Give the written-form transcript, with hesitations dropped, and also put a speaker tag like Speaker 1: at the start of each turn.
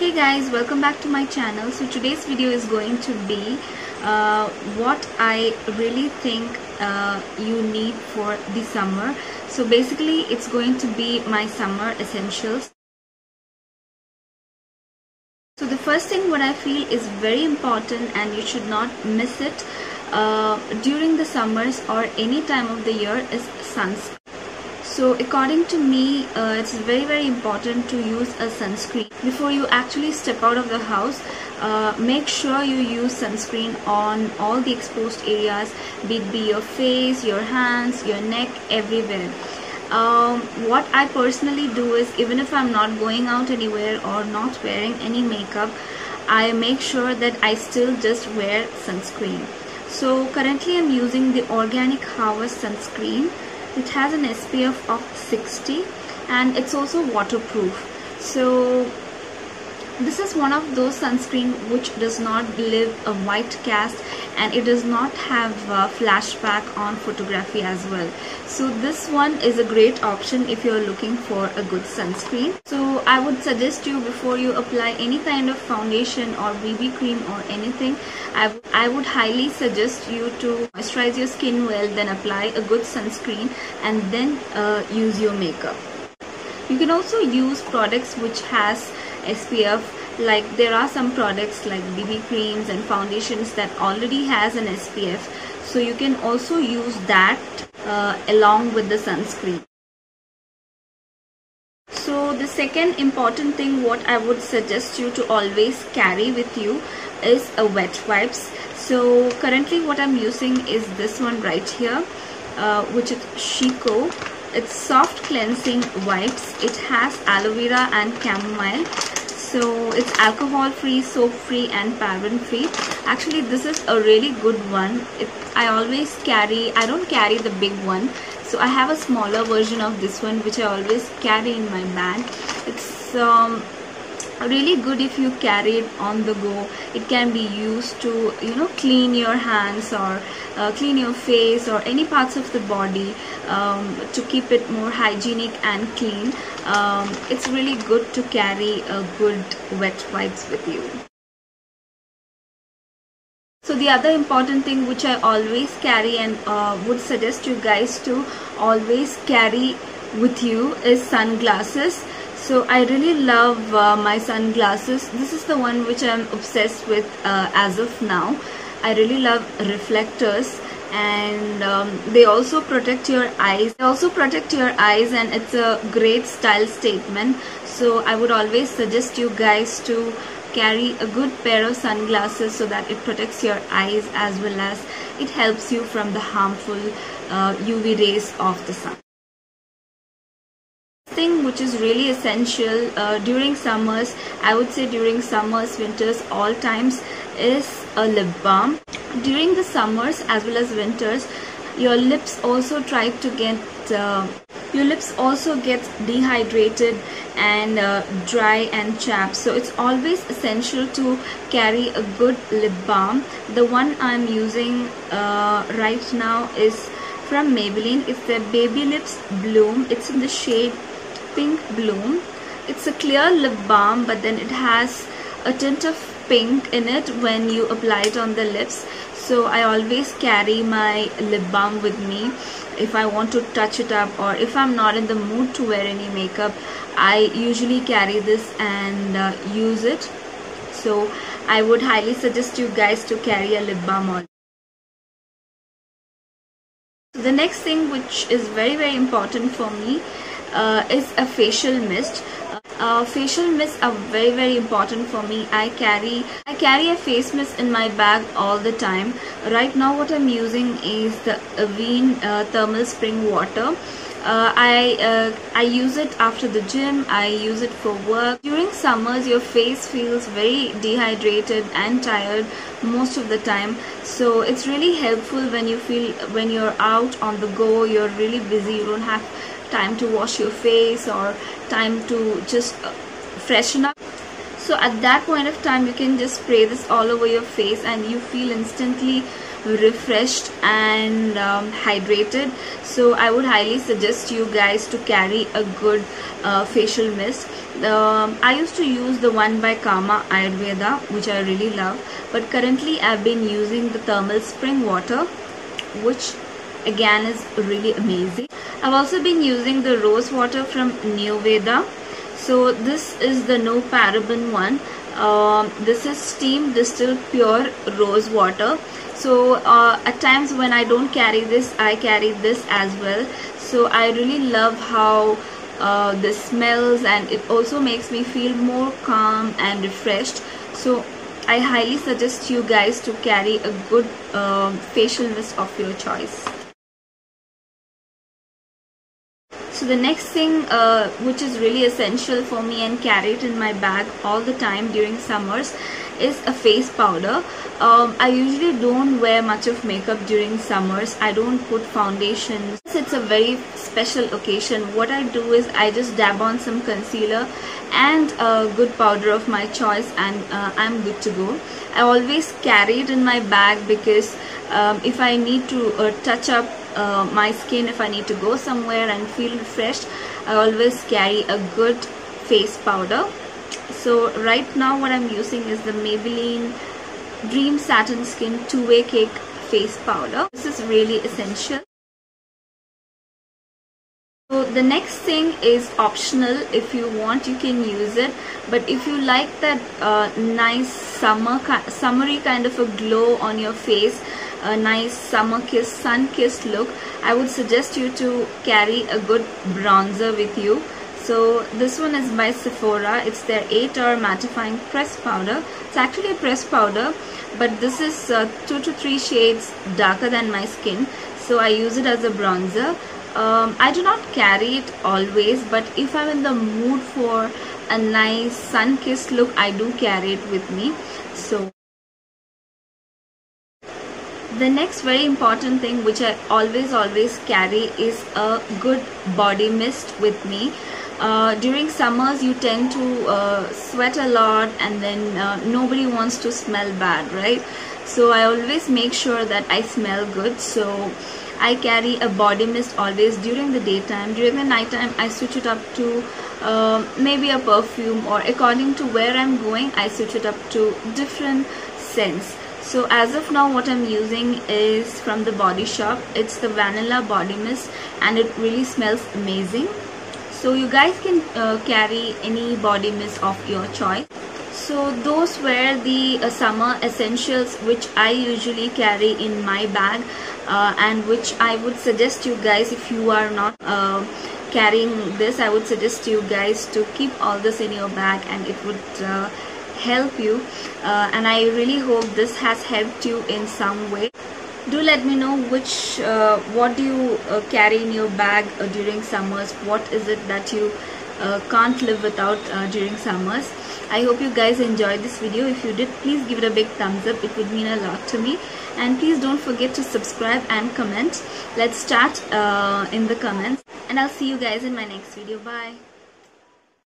Speaker 1: Hey guys, welcome back to my channel. So today's video is going to be what I really think you need for the summer. So basically it's going to be my summer essentials. So the first thing what I feel is very important and you should not miss it during the summers or any time of the year is sunscreen. So according to me, it's very important to use a sunscreen. Before you actually step out of the house, make sure you use sunscreen on all the exposed areas, be it your face, your hands, your neck, everywhere. What I personally do is, even if I'm not going out anywhere or not wearing any makeup, I make sure that I still just wear sunscreen. So currently I'm using the Organic Harvest sunscreen. It has an SPF of 60 and it's also waterproof. So this is one of those sunscreen which does not leave a white cast and it does not have flashback on photography as well. So this one is a great option if you're looking for a good sunscreen. So I would suggest you, before you apply any kind of foundation or BB cream or anything, I would highly suggest you to moisturize your skin well, then apply a good sunscreen and then use your makeup. You can also use products which has SPF, like there are some products like BB creams and foundations that already has an SPF, so you can also use that along with the sunscreen. So the second important thing what I would suggest you to always carry with you is a wet wipes. So currently what I'm using is this one right here, which is Chico. It's soft cleansing wipes. It has aloe vera and chamomile. So it's alcohol free, soap free and paraben free. Actually this is a really good one. I always carry, I don't carry the big one. So I have a smaller version of this one which I always carry in my bag. It's really good if you carry it on the go. It can be used to, clean your hands or clean your face or any parts of the body to keep it more hygienic and clean. It's really good to carry a good wet wipes with you. So the other important thing which I always carry and would suggest you guys to always carry with you is sunglasses. So I really love my sunglasses. This is the one which I'm obsessed with as of now. I really love reflectors, and they also protect your eyes. And it's a great style statement. So I would always suggest you guys to carry a good pair of sunglasses so that it protects your eyes as well as it helps you from the harmful UV rays of the sun. Thing which is really essential during summers, I would say during summers, winters, all times, is a lip balm. During the summers as well as winters, your lips also get dehydrated and dry and chapped. So it's always essential to carry a good lip balm. The one I'm using right now is from Maybelline. It's the Baby Lips Bloom. It's in the shade Pink Bloom. It's a clear lip balm, but then it has a tint of pink in it when you apply it on the lips. So I always carry my lip balm with me if I want to touch it up, or if I'm not in the mood to wear any makeup, I usually carry this and use it. So I would highly suggest you guys to carry a lip balm on. The next thing which is very important for me is a facial mist. Facial mists are very important for me. I carry a face mist in my bag all the time. Right now what I'm using is the Avene thermal spring water. I use it after the gym. I use it for work. During summers your face feels very dehydrated and tired most of the time, so it's really helpful when you're out on the go, you're really busy, you don't have time to wash your face or time to just freshen up. So at that point of time you can just spray this all over your face and you feel instantly refreshed and hydrated. So I would highly suggest you guys to carry a good facial mist. I used to use the one by Kama Ayurveda, which I really love, but currently I've been using the thermal spring water, which again is really amazing. I've also been using the rose water from Neoveda. So this is the no paraben one. This is steam distilled pure rose water. So at times when I don't carry this, I carry this as well. So I really love how this smells, and it also makes me feel more calm and refreshed. So I highly suggest you guys to carry a good facial mist of your choice. So the next thing which is really essential for me and carry it in my bag all the time during summers is a face powder. I usually don't wear much of makeup during summers. I don't put foundation. It's a very special occasion. What I do is I just dab on some concealer and a good powder of my choice, and I'm good to go. I always carry it in my bag because if I need to touch up my skin, if I need to go somewhere and feel refreshed, I always carry a good face powder. So right now what I'm using is the Maybelline Dream Satin Skin 2-Way Cake face powder. This is really essential. So the next thing is optional. If you want, you can use it, but if you like that nice summery kind of a glow on your face, a nice sun-kissed look, I would suggest you to carry a good bronzer with you. So this one is by Sephora. It's their 8-hour mattifying press powder. It's actually a press powder, but this is 2 to 3 shades darker than my skin, so I use it as a bronzer. I do not carry it always, but if I'm in the mood for a nice sun-kissed look, I do carry it with me. So the next very important thing which I always carry is a good body mist with me. During summers you tend to sweat a lot, and then nobody wants to smell bad, right? So I always make sure that I smell good. So I carry a body mist always during the daytime. During the nighttime I switch it up to maybe a perfume, or according to where I'm going I switch it up to different scents. So as of now what I'm using is from the Body Shop. It's the vanilla body mist, and it really smells amazing. So you guys can carry any body mist of your choice. So those were the summer essentials which I usually carry in my bag, and which I would suggest you guys, if you are not carrying this, I would suggest you guys to keep all this in your bag, and it would help you, and I really hope this has helped you in some way. Do let me know what do you carry in your bag during summers. What is it that you can't live without during summers? I hope you guys enjoyed this video. If you did, please give it a big thumbs up. It would mean a lot to me. And please don't forget to subscribe and comment. Let's chat in the comments, and I'll see you guys in my next video. Bye.